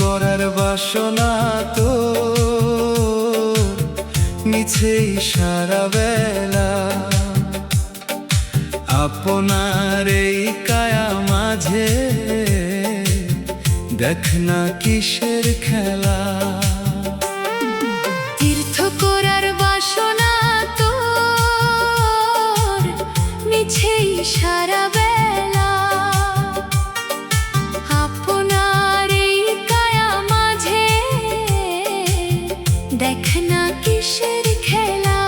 করার বাসনা তো মিছেই সারা বেলা, আপনার এই কায়া মাঝে দেখ না কিসের খেলা। তীর্থ করার বাসনা তোর মিছেই সারা বেলা, আপনার এই কায়া মাঝে দেখ না কিসের খেলা।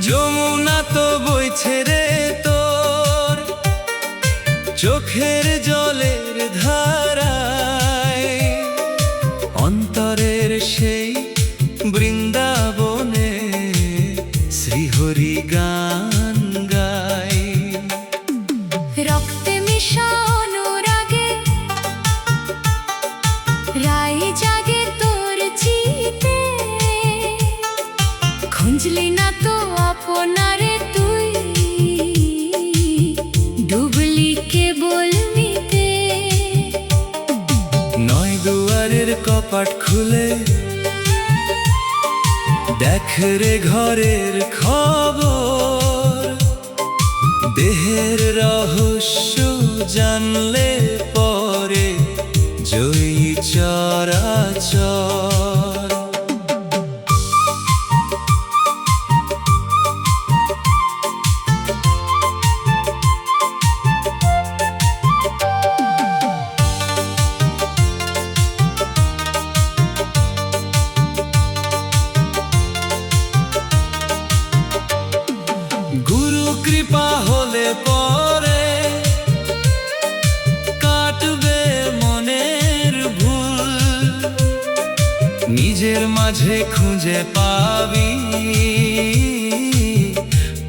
যমুনা তো বইছে রে তোর চোখের জলের ধারায়, অন্তরের সেই বৃন্দাবনে শ্রীহরি গান গায়। রক্তে মিশা অনুরাগে রাই জাগে তোর চিতে, খুঁজলি না তো আপনারে তুই, ডুবলি কেবল মিতে। নয় দুয়ারের কপাট খুলে দেখ রে ঘরের খবর, দেহের রহস্য জানলে পরে জয়ী চরাচর। গুরু কৃপা হলে পরে কাটবে মনের ভুল, নিজের মাঝে খুঁজে পাবি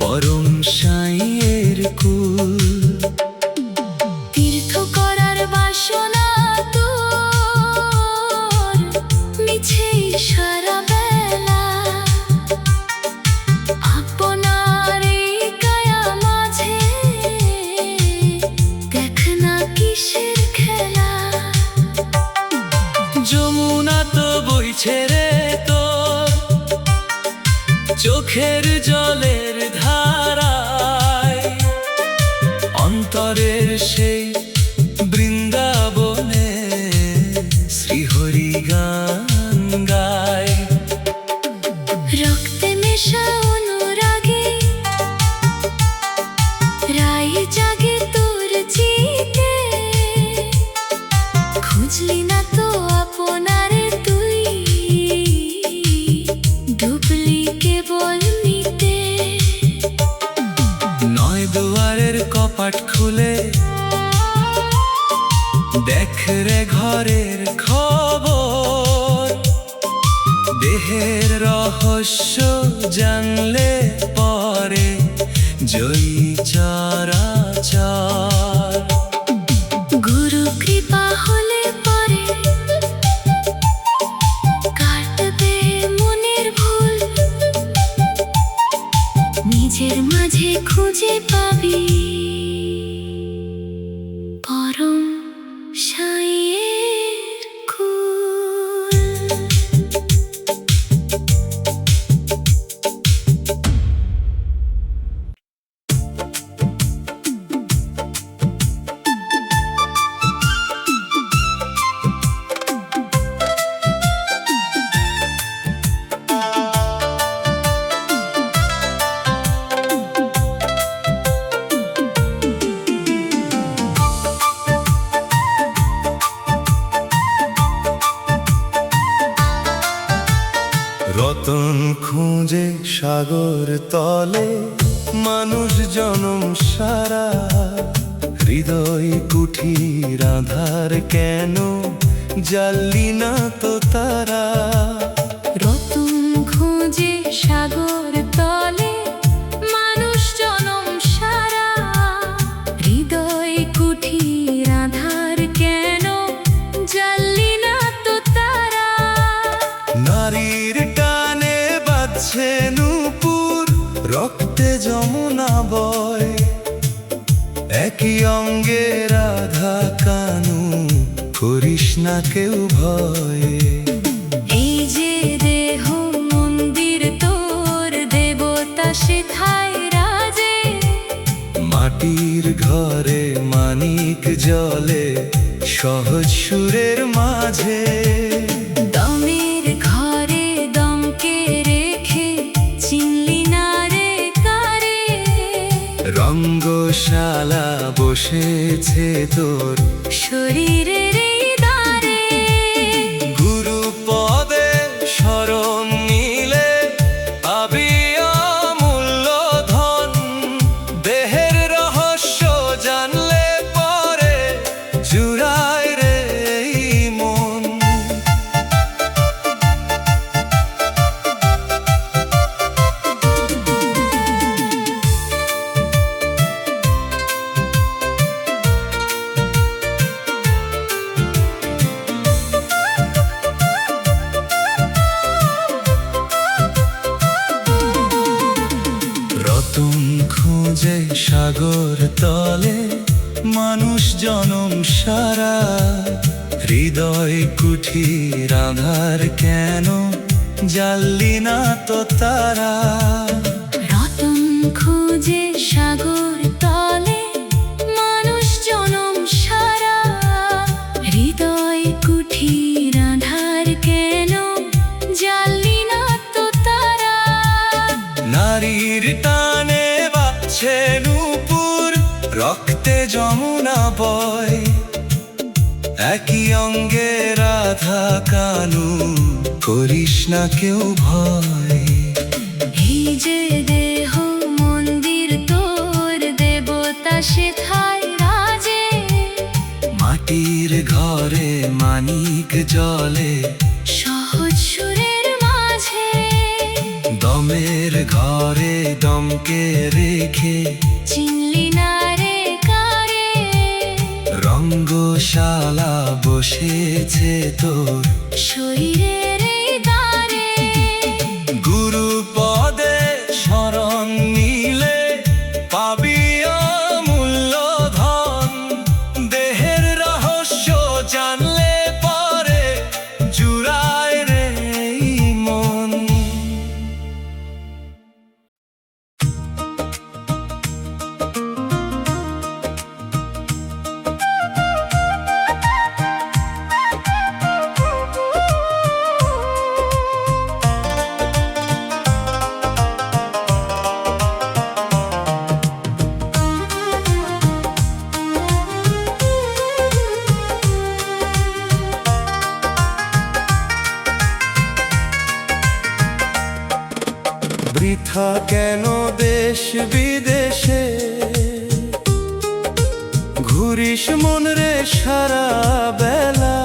পরম সাইয়ের কুল। তীর্থ করার বাসনা তোর মিছেই সারা বেলা, আপনার এই কায়া মাঝে দেখ না কিসের খেলা। যমুনা তো বইছে রে তোর চোখের জলের ধারায়, অন্তরের সেই বৃন্দাবনে শ্রীহরি গান গায়। রক্তে মেশা অনুরাগে রাই জাগে তোর চিতে, খুঁজলি না তো আপনারে তুই, ডুবলি কেবল মিতে। নয় দুয়ারের কপাট খুলে দেখ রে ঘরের খবর, দেহের রহস্য জানলে পরে জয়ী চরাচর। গুরু কৃপা হলে পরে কাটবে মনের ভুল, নিজের মাঝে খুঁজে পাবি পরম সাইয়ের কুল। রতন খুঁজে সাগর তলে মানুষ জনম সারা, হৃদয় কুঠির আধার কেন জ্বাললি না তো তারা। রতন খুঁজে সাগর তলে মানুষ জনম সারা, হৃদয় কুঠির আধার কেন জ্বাললি না তো তারা। নারীর টানে বাজছে নূপুর, রক্তে যমুনা বয়, একই অঙ্গে রাধা কানু করি না কেউ ভয়ে। এই যে দেহ মন্দির তোর, দেবতা সেথায় রাজে। মাটির ঘরে মানিক জ্বলে সহজ সুরের মাঝে। দমের ঘরে দমকে রেখে চিনলি না রে কারে। রঙ্গশালা বসেছে তোর শরীরের এই দ্বারে। গুরু পদে শরণ নিলে পাবি অমূল্য ধন। দেহের রহস্য জানলে পরে জুড়ায় রে এই মন। রতন খুঁজে সাগর তলে মানুষ জনম সারা। হৃদয় কুঠির আঁধার কেন জ্বাললি না তো তারা। রতন খুঁজে সাগর তলে মানুষ জনম সারা। হৃদয় কুঠির আঁধার কেন জ্বাললি না তো তারা। নারীর টানে বাচ্ছে নূপুর, রক্তে যমুনা বয়। একই অঙ্গে রাধা কানু, করিস না কেউ ভয়। এই যে দেহ মন্দির তোর, দেবতা সেথায় রাজে। মাটির ঘরে মানিক জ্বলে সহজ সুরের মাঝে। দমের ঘরে দমকে রেখে চিনলি না রে কারে। রঙ্গশালা বসেছে তোর শরীরের এই দ্বারে। গুরু পদে শরণ নিলে পাবি অমূল্য ধন। দেহের রহস্য জানলে পরে জুড়ায় রে এই মন। বৃথা কেন দেশ বিদেশে ঘুরিস মন রে সারা বেলা।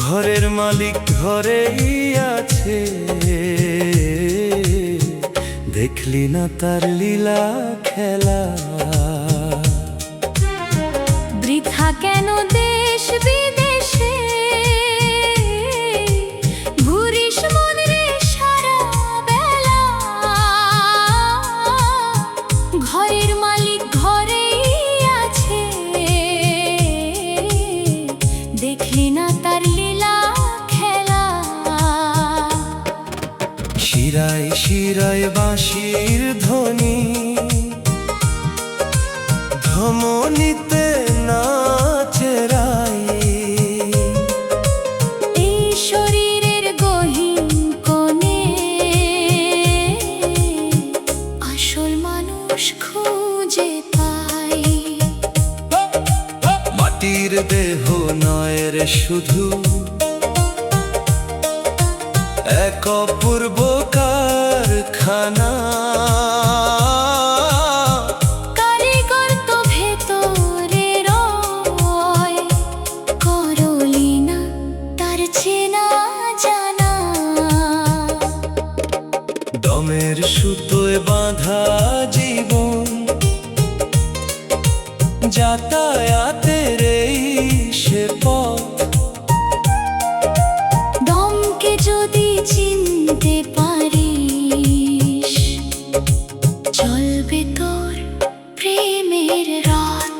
ঘরের মালিক ঘরেই আছে, দেখলি না তার লীলা খেলা। বৃথা কেন দেশ বিদেশে ঘুরিস মন রে সারা বেলা। ঘরের মালিক ঘরেই আছে, দেখলি না তার লীলা খেলা। শিরায় শিরায় বাঁশির ধ্বনি, ধমনীতে নাচে রাই। এই শরীরের গহীন কোণে আসল মানুষ খুঁজে পাই। মাটির দেহ নয় রে শুধু, এক অপূর্ব কারখানা। কারিগর তো ভেতরে রয়, করলি না তার চেনা জানা। দমের সুতোয় বাঁধা জীবন, যাতায়াতের এই সে পথ। দমকে যদি চিনতে পারিস, চলবে তোর প্রেমের রথ।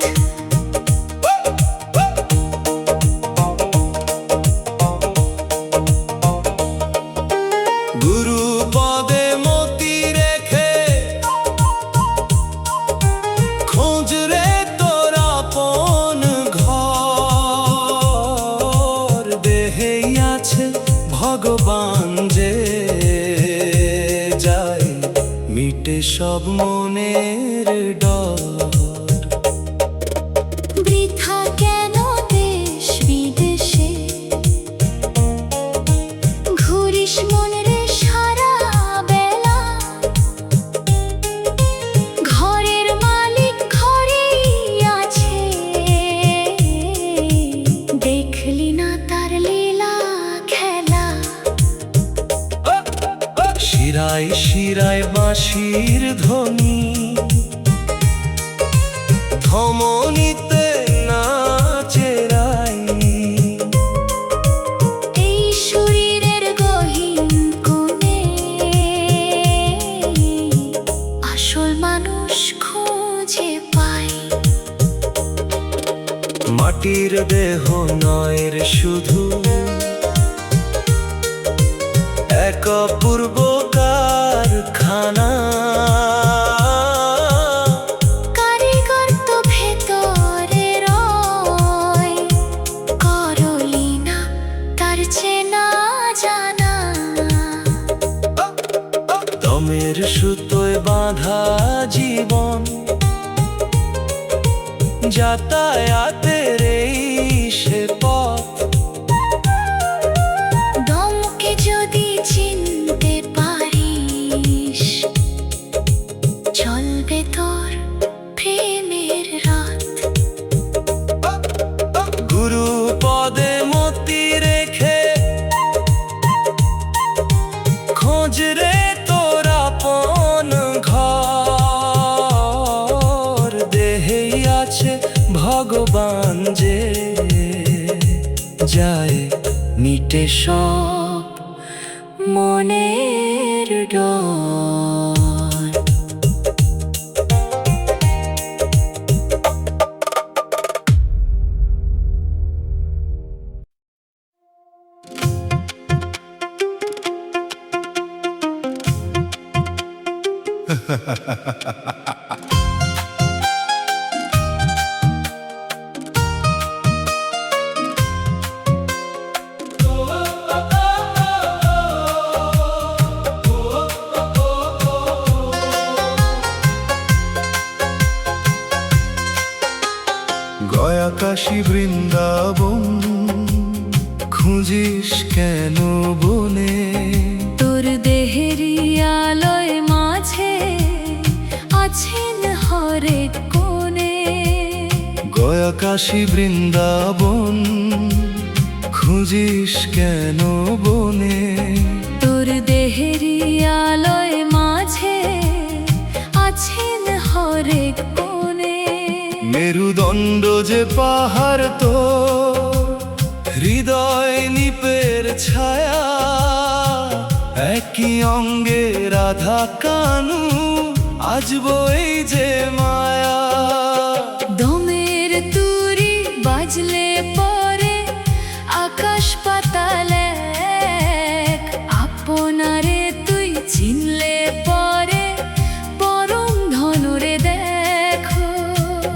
সব মনের ডর। বৃথা কেন দেশ বিদেশে ঘুরিস মন রে সারা বেলা, ঘরের মালিক ঘরেই আছে, দেখলি না তার লীলা খেলা। শিরায় শিরায় বাঁশির ধ্বনি, ধমনীতে নাচে রাই। এই শরীরের গহীন কোণে আসল মানুষ খুঁজে পায়। মাটির দেহ নয় রে শুধু, এক অপূর্ব কারখানা। কারিগর তো ভেতরে রয়, করলি না তার চেনা জানা। দমের সুতোয় বাঁধা জীবন, যাতায়াতের এই সে পথ। দমকে যদি চিনতে পারিস, চলবে তোর প্রেমের রাত। গুরু পদে মতি রেখে খোঁজ রে তোর আপন ঘর। দেহেই আছে ভগবান যে, যায় মিটে সব মনের ডর। গয়া কাশী বৃন্দাবন, খুঁজিস কেন বনে? তোর দেহেরই আলোয় মাঝে আছেন হরেক কোণে। গয়া কাশী বৃন্দাবন, খুঁজিস কেন বনে? তোর দেহেরই আলোয় মাঝে আছেন হরেক কোণে। মেরুদণ্ড যে পাহাড় তো, হৃদয় নিপের ছায়া। একই অঙ্গে রাধা কানু, আজ বই যে মায়া। দমের তুরি বাজলে পরে আকাশ পাতাল এক। আপনারে তুই চিনলে পরে পরম ধনুরে দেখো।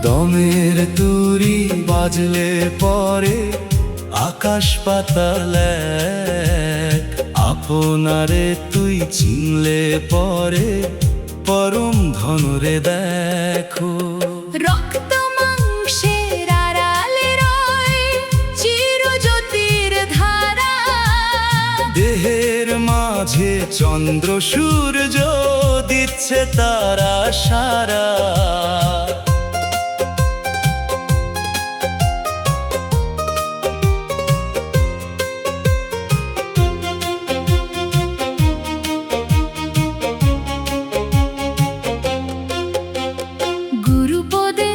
দমের তুরি বাজলে পরে আকাশ পাতাল এক। আপনারে তুই চিনলে পরে পরম ধনুরে দেখো। রক্ত মাংসের আড়ালে রয় চিরজ্যোতির ধারা। দেহের মাঝে চন্দ্র সূর্য দিচ্ছে তারা সারা। গুরুপদে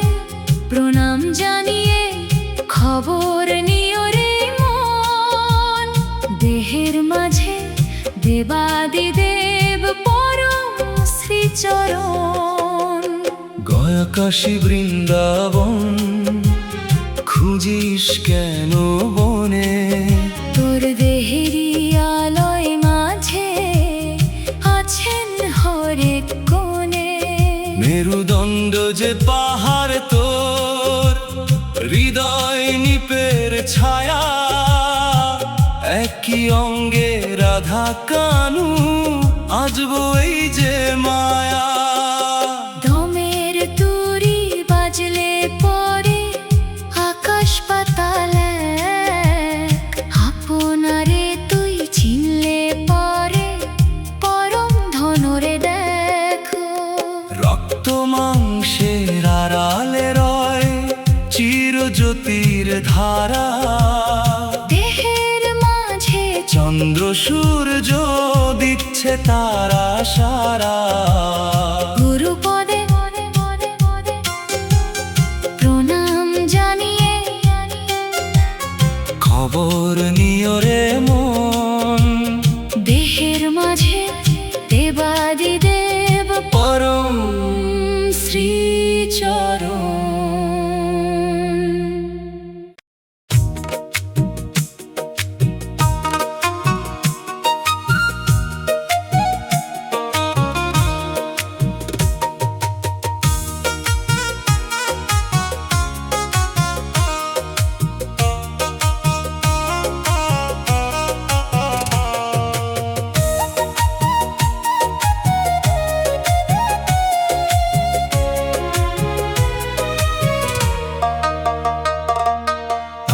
প্রণাম জানিয়ে খবর নিও রে মন। দেহের মাঝে দেবাদিদেব পরম শ্রীচরণ। গয়া কাশী বৃন্দাবন, খুঁজিস কেন বনে? তোর দেহেরই আলোয় মাঝে আছেন হরেক কোণে। মেরুদণ্ড যে পাহাড় তোর, হৃদয় নিপের ছায়া। একই অঙ্গে রাধা কানু, আজ বই যে মায়া। ধারা, দেহের মাঝে চন্দ্র সূর্য দিচ্ছে তারা সারা। গুরুপদে প্রণাম জানিয়ে খবর নিও রে মন, দেহের মাঝে দেবাদি দেব পরম শ্রীচরণ।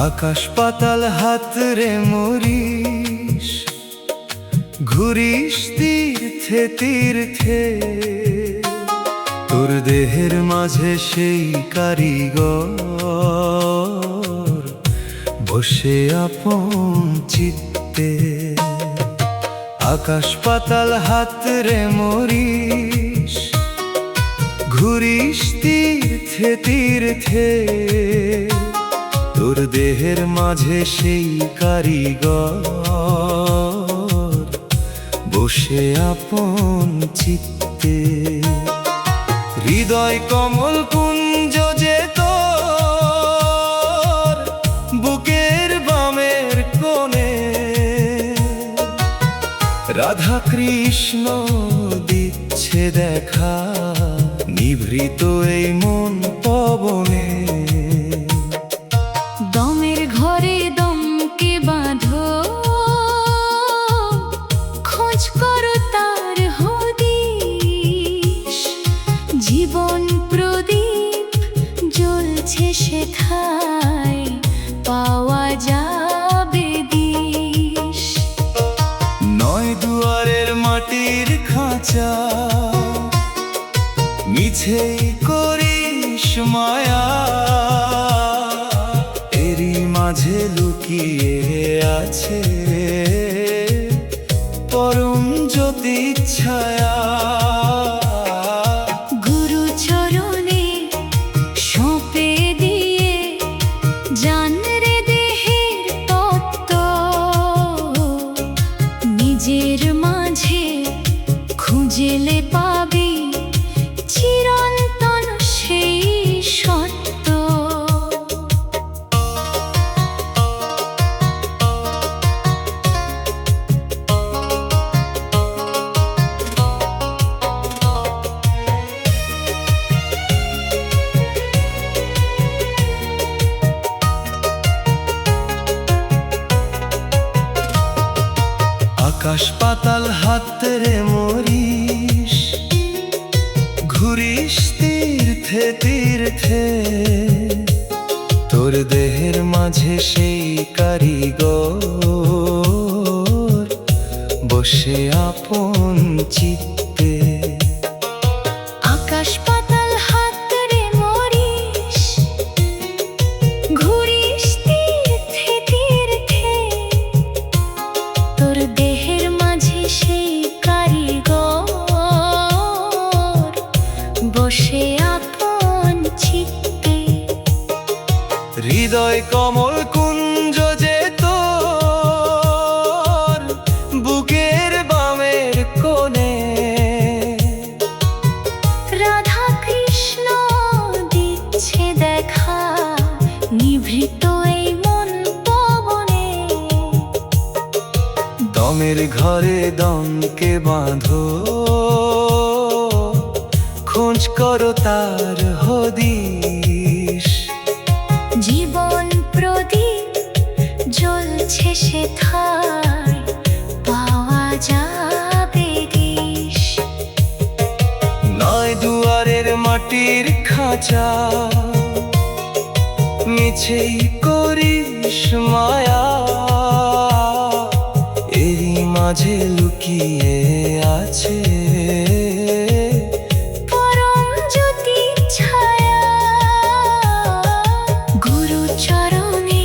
আকাশ পাতাল হাত রে মরিস, ঘুরিস তীর্থে তীর্থে, তোর দেহের মাঝে সেই কারিগর বসে আপন চিত্তে। আকাশ পাতাল হাত রে মরিস, ঘুরিস তীর্থে তীর্থে, তোর দেহের মাঝে সেই কারিগর বসে আপন চিত্তে। হৃদয় কমল কুঞ্জ যে তোর বুকের বামের কোণে, রাধা কৃষ্ণ দিচ্ছে দেখা নিভৃত এই মন পবনে। দমের ঘরে দমকে বাঁধো, খোঁজ করো তার হদিশ। জীবন প্রদীপ জ্বলছে সেথায়, পাওয়া যাবে দিশ। নয় দুয়ারের মাটির খাঁচা, মিছেই করিস মায়া, এরই মাঝে লুকিয়ে আছে পরম জ্যোতি ছায়া। গুরু চরণে সঁপে দিয়ে জান রে দেহের তত্ত্ব, নিজের মাঝে খুঁজলে পাবি চিরন্তন সেই সত্য। আকাশ পাতাল হাত রে মরিস, ঘুরিস তীর্থে তীর্থে, তোর দেহের মাঝে সেই কারিগর বসে আপন চিত্তে। আকাশ পাতাল হাত রে মরিস, ঘুরিস তীর্থে তীর্থে, তোর দেহের মাঝে সেই কারিগর বসে আপন চিত্তে। হৃদয় কমল কুঞ্জ যে তোর বুকের বামের কোণে, রাধা কৃষ্ণ দিচ্ছে দেখা নিভৃত এই মন পবনে। দমের ঘরে দমকে বাঁধো, খোঁজ করো তার হদিশ। জীবন প্রদীপ জ্বলছে সেথায়, পাওয়া যাবে দিশ। নয় দুয়ারের মাটির খাঁচা, মিছেই করিস মায়া, এরই মাঝে লুকিয়ে আছে পরম জ্যোতি ছায়া। গুরু চরণে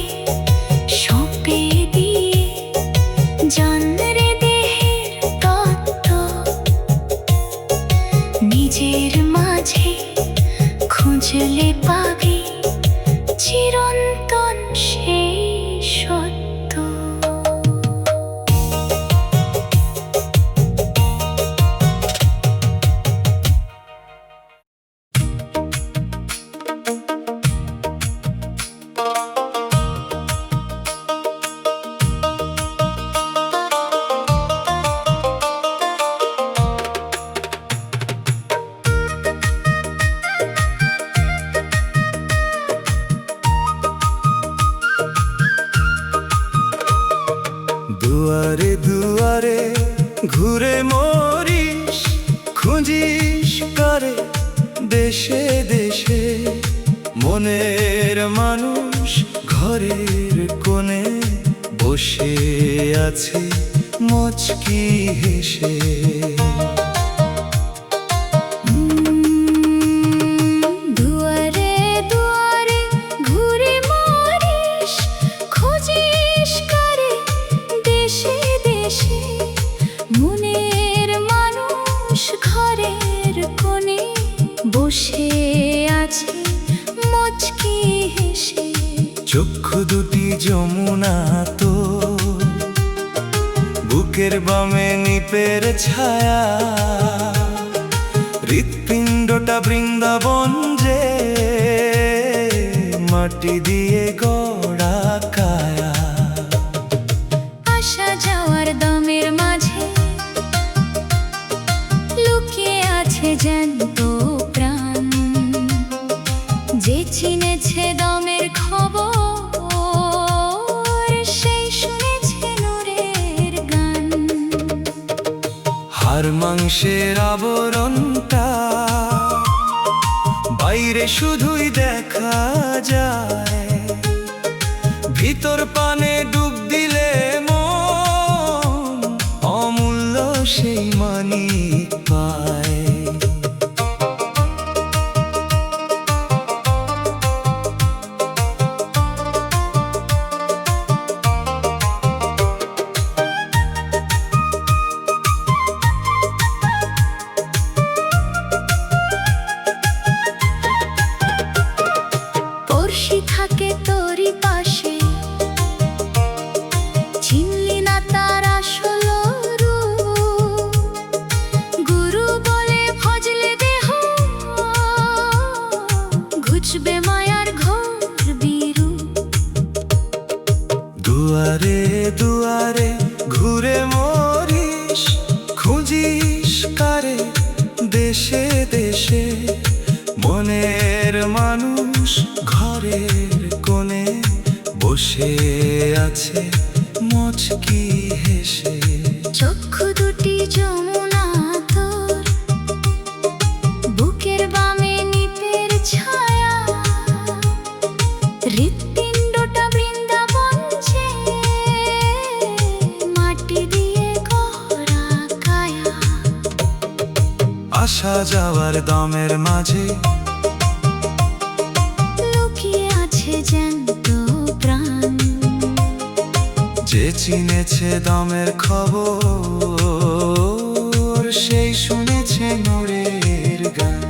ঘুরে মরিস খুঁজিস করে দেশে দেশে, মনের মানুষ ঘরের কোণে বসে আছে মুচকি হেসে। দুয়ারে দুয়ারে ঘুরে মরিস খুঁজিস করে দেশে দেশে, মনের মানুষ ঘরের কোণে বসে আছে মুচকি হেসে। চক্ষু দুটি যমুনা তো, বুকের বামে নিপের ছায়া, হৃৎপিণ্ডটা বৃন্দাবন যে, মাটি দিয়ে গড়া কায়া। আসা যাওয়ার দমের মাঝে লুকিয়ে আছে জ্যান্ত প্রাণ, যে চিনেছে দমের খবর সেই শুনেছে নূরের গান। হাড় মাংসের আবরণটা বাইরে শুধুই দেখা যায়, ভিতর পানে ডুব দিলে মন অমূল্য সেই মানিক পায়। পড়শি থাকে তোরই পাশে, চিনলি না তার আসল রূপ, গুরু বলে ভজলে দেহ ঘুচবে মায়ার ঘোর বিরূপ। দুয়ারে দুয়ারে ঘুরে মরিস খুঁজিস কারে দেশে দেশে, মনের মানুষ ঘরের কোণে বসে আছে মুচকি হেসে। চক্ষু দুটি যমুনা তোর, বুকের বামে নিপের ছায়া, হৃৎপিণ্ডটা বৃন্দাবন যে, মাটি দিয়ে গড়া কায়া। আসা যাওয়ার দমের মাঝে লুকিয়ে আছে জ্যান্ত প্রাণ, যে চিনেছে দমের খবর সেই শুনেছে নূরের গান।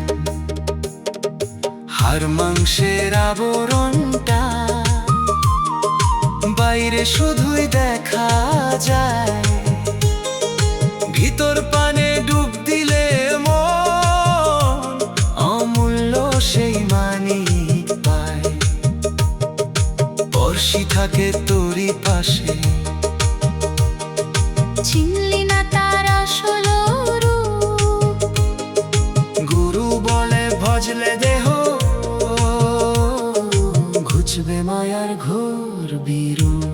হাড় মাংসের আবরণটা বাইরে শুধুই দেখা যায়, ভিতর পানে ডুব দিলে মন অমূল্য সেই মানিক পায়। বর্ষি থাকে তোরই পাশে, চিনলি না তার আসল রূপ, গুরু বলে ভজলে দেহ ঘুচবে মায়ার ঘোর বিরূপ।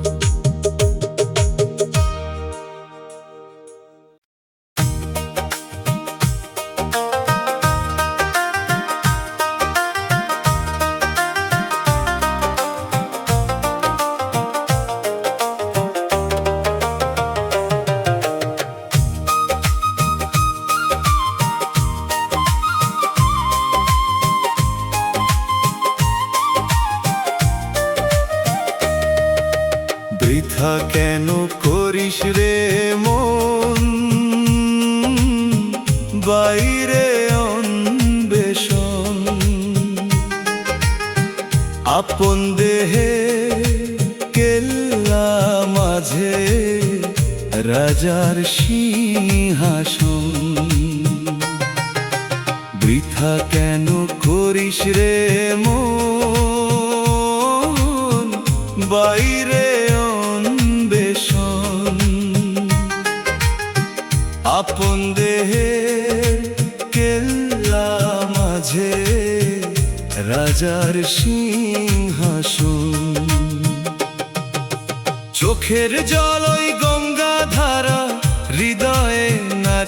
বৃথা কেন করিস রে মন বাইরে অন্বেষণ, আপন দেহে কেল্লা মাঝে রাজার সিংহাসন। বৃথা কেন করিস রে মন বাইরে অন্বেষণ, আপন দেহের কেল্লা মাঝে রাজার সিংহাসন। চোখের জল ওই গঙ্গা ধারা, হৃদয়ে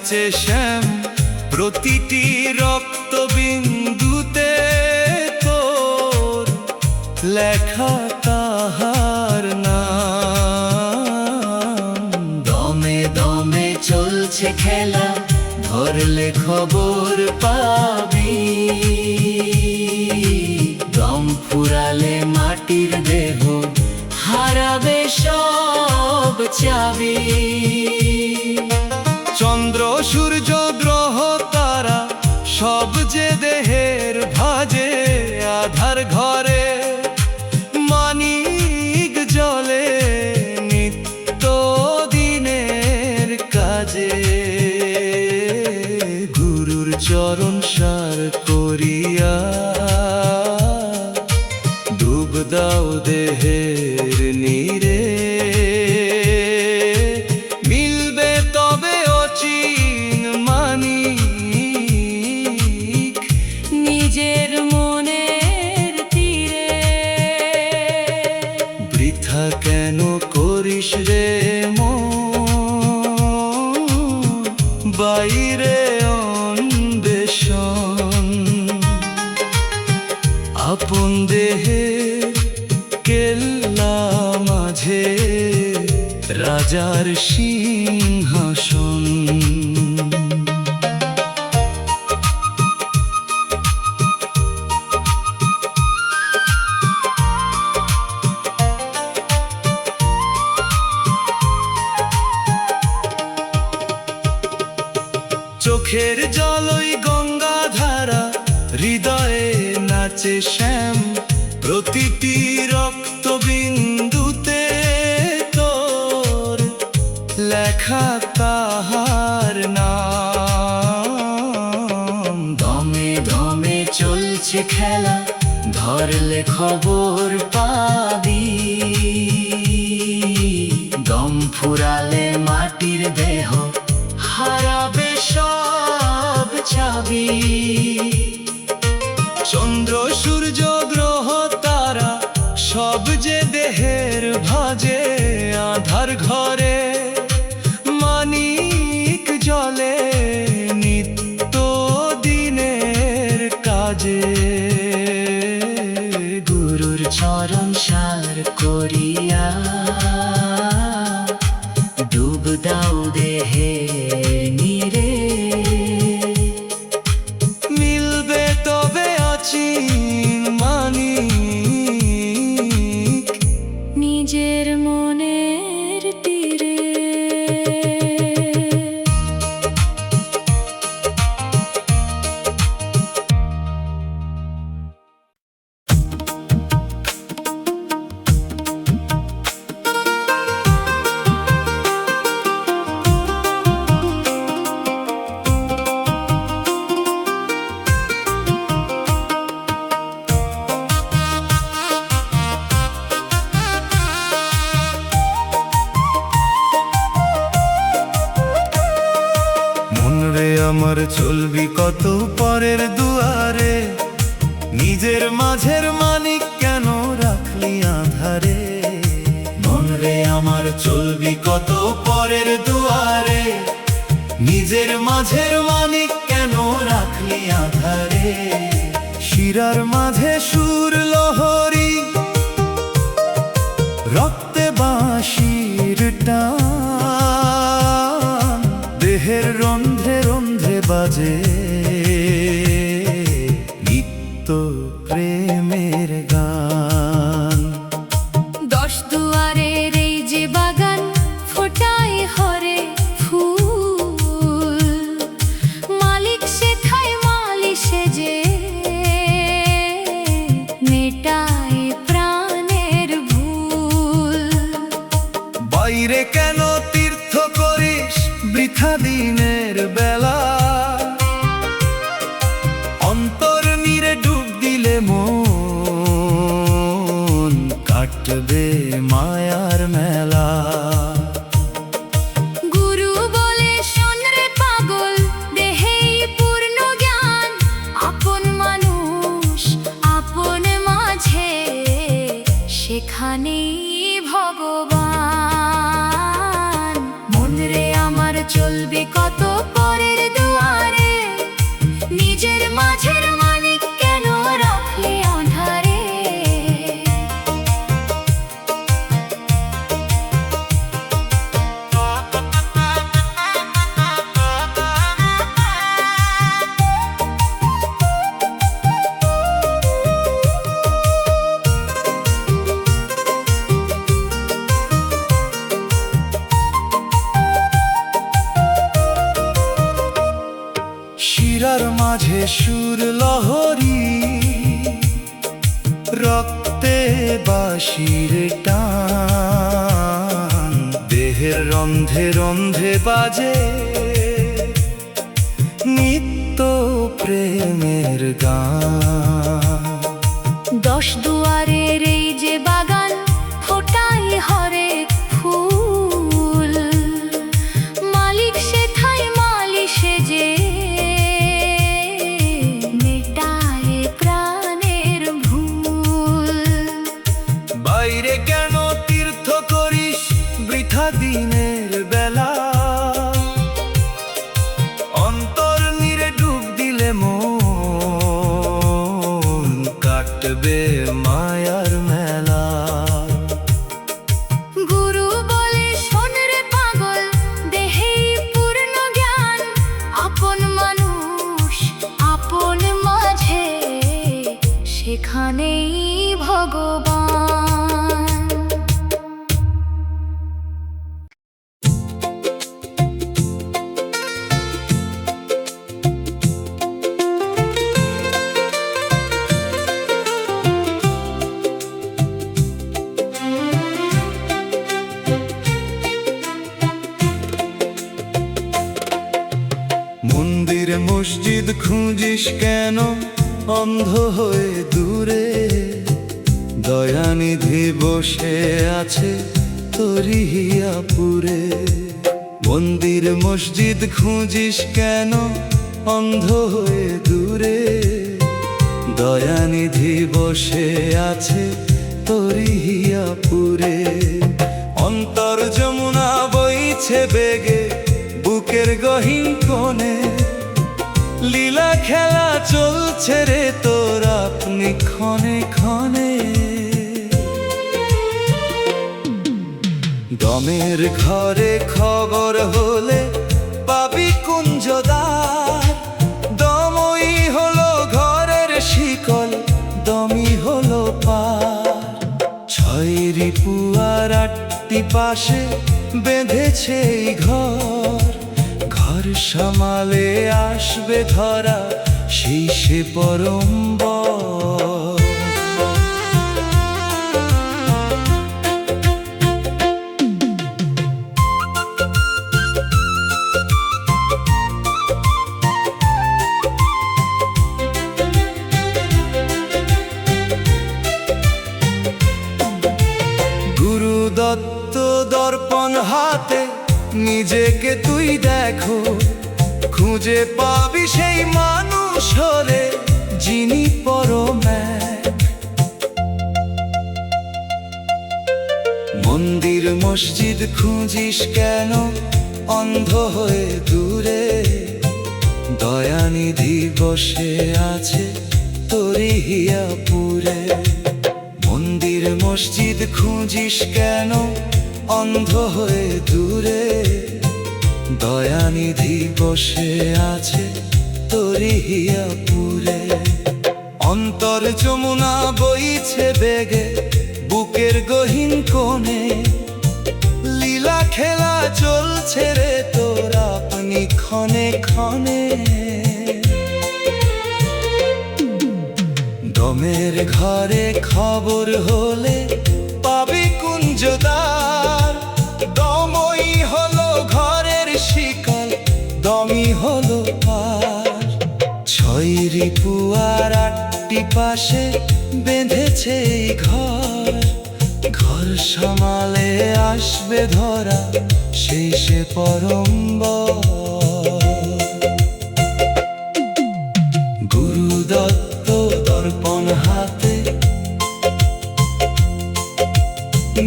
নাচে শ্যাম, প্রতিটি রক্তবিন্দুতে তোর লেখা তাহার নাম। দমে দমে চলছে খেলা, ধরলে খবর পাবি। দম ফুরালে মাটির দেহ হারাবে সব চাবি। চন্দ্র সূর্য গ্রহ তারা সব যে দেহের ভাজে, আধার ঘরে মানিক জ্বলে নিত্য দিনের কাজে। গুরুর চরণ সার করিয়া ডুব দাও দেহের নীরে, মিলবে তবে অচিন মানিক নিজের মনের তীরে। বৃথা কেন করিস রে মন বাইরে অন্বেষণ। আপন দেহে কেল্লা মাঝে রাজার সিংহাসন। চোখের জলই গঙ্গা ধারা, হৃদয়ে নাচে শ্যাম, প্রতিটি রক্তবিন্দুতে তোর লেখা তাহার নাম। দমে দমে চলছে খেলা, ধরলে খবর পাবি। দম ফুরালে মাটির দেহ হারাবে সব চাবি। চন্দ্র সূর্য গ্রহ তারা সব যে দেহের ভাজে, আধার ঘরে মানিক জ্বলে নিত্য দিনের কাজে। গুরুর চরণ সার করিয়া ডুব দাও দেহে নীরে, মিলবে তবে অচিন মানিক নিজের মনের তীরে। আমার চলবি কত পরের দুয়ারে, নিজের মাঝের মানিক কেন রাখলি আধারে। মন রে আমার চলবি কত পরের দুয়ারে, নিজের মাঝের মানিক কেন রাখলি আধারে। শিরার মাঝে সুর লহরী, রক্তে বাঁশির টান, দেহের রন্ধ্রে রন্ধ্রে বাজে নিত্য প্রেমের গান। দশ দুয়ারের এই যে বাগান, ফোটায় হরে ফুল, মালিক শেখায় মালি সেজে মেটায় প্রাণের ভুল। বাইরে কেন তীর্থ করিস বৃথা দিনের বেলা, অন্তর নীরে ডুব দিলে মন কাটবে মায়ার মেলা। গুরু বলে শোন রে পাগল, দেহেই পূর্ণ জ্ঞান, আপন মানুষ আপন মাঝে, সেখানেই ভগবান। মন রে আমার চলবে কত পর সুর লহরী, রক্তে বাঁশির টান, দেহের রন্ধে রন্ধে বাজে নিত্য প্রেমের গান। দশ দুয়ারের এই যে বাগান, ফোটাই হরেক ফুল, মালিক সেথায় মালি সেজে মেটায় প্রাণের ভুল। বাইরে কেন তীর্থ করিস বৃথা দিনের বেলা, অন্তর নিরে ডুব দিলে মন কাটবে মায়ার মেলা। গুরু বলে শোন রে পাগল, দেহেই পূর্ণ জ্ঞান, আপন মানুষ আপন মাঝে, সেখানেই ভগবান। মন্দির মসজিদ খুঁজিস কেন অন্ধ হয়ে দূরে, দয়ানিধি বসে আছে তোরি হিয়াপুরে। মন্দির মসজিদ খুঁজিস কেন অন্ধ হয়ে দূরে, দয়ানিধি বসে আছে তোরি হিয়াপুরে। অন্তর যমুনা বইছে বেগে বুকের গহীন কোণে, লীলা খেলা চলছে রে তোর আপনি ক্ষণে ক্ষণে। দমের ঘরে খবর হলে পাবি কুঞ্জদার, দমই হলো ঘরের শিকল, দমই হলো পার। ছয় রিপু আর আটটি পাশে বেঁধেছে এই ঘর, ঘর সামালে আসবে ধরা সেই সে পরম্বর। গুরু দত্ত দর্পণ হাতে নিজেকে তুই দেখো, খুঁজে পাবি সেই মানুষ হলে যিনি পরম এক। মন্দির মসজিদ খুঁজিস কেন অন্ধ হয়ে দূরে, দয়ানিধি বসে আছে তোরি হিয়াপুরে। মন্দির মসজিদ খুঁজিস কেন অন্ধ হয়ে দূরে, দয়ানিধি বসে আছে তোরি হিয়াপুরে। অন্তর যমুনা বইছে বেগে বুকের গহীন কোণে, লীলা খেলা চলছে রে তোর আপনি ক্ষণে ক্ষণে। দমের ঘরে খবর হলে পাবি কুঞ্জদার, দমই হলো ঘরের শিকল, দমই হলো পার। ছয় রিপু আর আটটি পাশে বেঁধেছে এই ঘর, ঘর সামালে আসবে ধরা সেই সে পরম্বর। গুরু দত্ত দর্পণ হাতে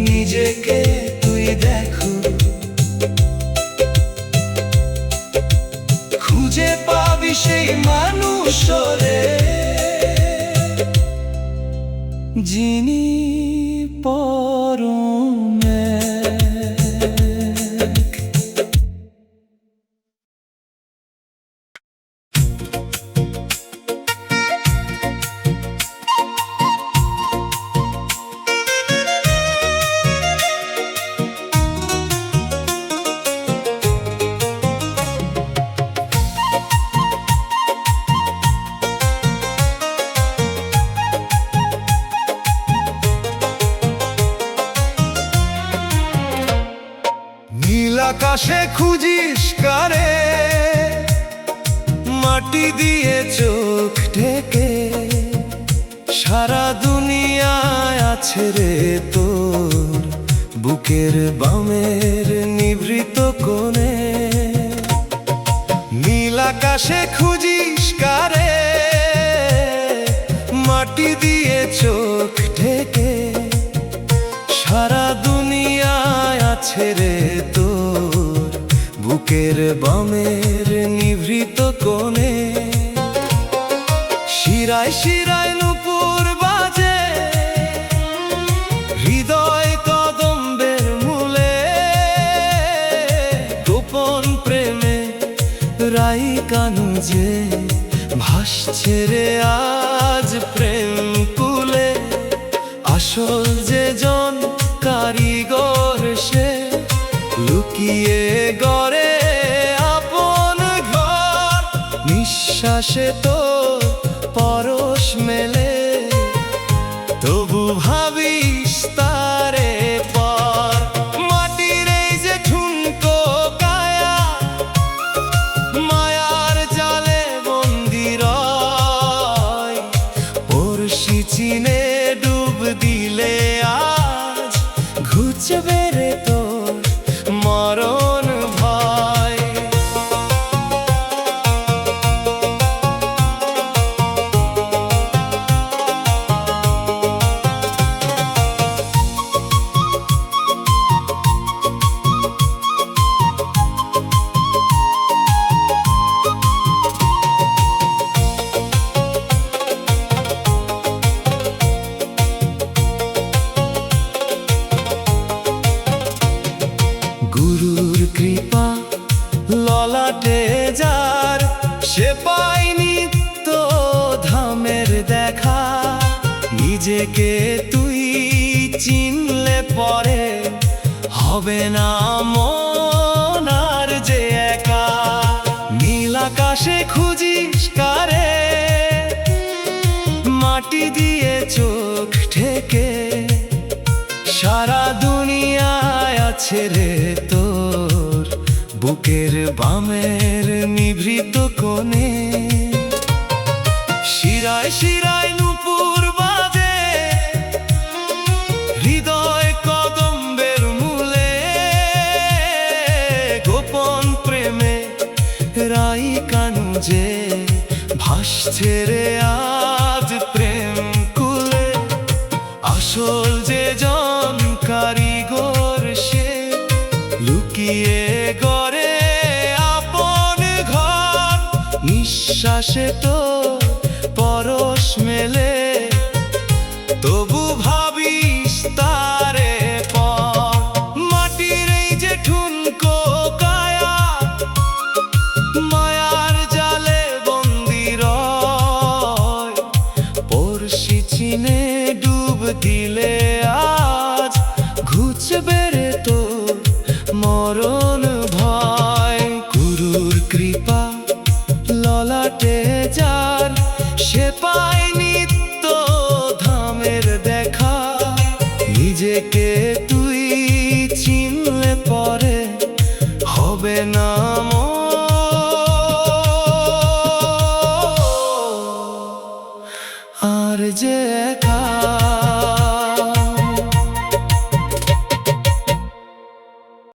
নিজেকে তুই দেখো, খুঁজে পাবি সেই মানুষ রে যিনি পরম এক। আকাশে খুঁজিস কারে, মাটি দিয়ে চোখ ঢেকে। সারা দুনিয়ায় আছে রে তোর বুকের বামের নিভৃত কোণে। নীল আকাশে খুঁজিস কারে, মাটি দিয়ে চোখ ঢেকে। সারা দুনিয়ায় আছে রে তোর বুকের বামের নিভৃত কোণে। শিরায় শিরায় নূপুর বাজে, হৃদয় কদম্বের মূলে। গোপন প্রেমে রাই কানু যে ভাসছে রে আজ প্রেম কুলে। আসল যে জন কারিগর সে লুকিয়ে গড়ে আপন ঘর। নিঃশ্বাসে তো পরশ মেলে, তবু ভাবিস তারে পর। মাটির এই যে ঠুনকো কায়া, মায়ার জালে বন্দি রয়। পড়শি চিনে ডুব দিলে আজ ঘুচবে রে তোর মরণ ভয়। গুরুর কৃপা ললাটে যার, সে পায়নি তো ধামের দেখা। নিজেকে তুই চিনলে পরে হবে না মন আর যে একা। নীল আকাশে খুঁজিস কারে, মাটি দিয়ে চোখ ঢেকে। সারা দুনিয়ায় আছে রে তোর বুকের বামের নিভৃত কোণে। শিরায় শিরায় নূপুর বাজে, হৃদয় কদম্বের মূলে। গোপন প্রেমে রাই কানু যে ভাসছে রে আজ প্রেম কুলে। আসল যে জন কারিগর সে লুকিয়ে গড়ে আপন ঘর। নিঃশ্বাসে তো পরশ মেলে, তবু ভাবিস তারে পর। মাটির এই যে ঠুনকো কায়া, মায়ার জালে বন্দি রয়। পড়শি চিনে ডুব দিলে আজ ঘুচবে রে তোর মরণ ভয়। গুরুর কৃপা ললাটে যার, সে পায়নি তো ধামের দেখা। নিজেকে তুই চিনলে পরে হবে না আর যে